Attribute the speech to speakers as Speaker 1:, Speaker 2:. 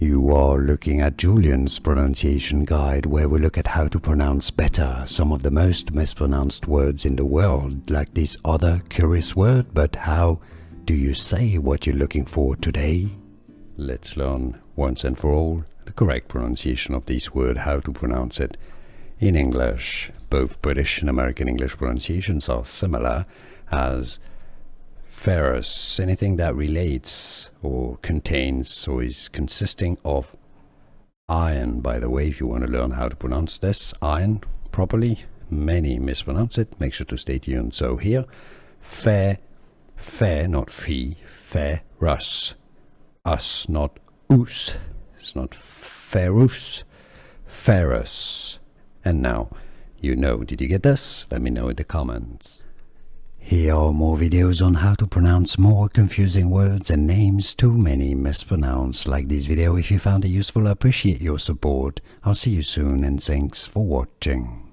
Speaker 1: You are looking at Julian's pronunciation guide, where we look at how to pronounce better some of the most mispronounced words in the world, like this other curious word. But how do you say what you're looking for today? Let's learn once and for all the correct pronunciation of this word, how to pronounce it in English. Both British and American English pronunciations are similar, as ferrous, anything that relates or contains or is consisting of iron. By the way, if you want to learn how to pronounce this iron properly, many mispronounce it, make sure to stay tuned. So here, fair, not fee, ferrous, us, not us, it's not ferrous, ferrous. And now, you know, did you get this? Let me know in the comments. Here are more videos on how to pronounce more confusing words and names too many mispronounced. Like this video if you found it useful. I appreciate your support. I'll see you soon and thanks for watching.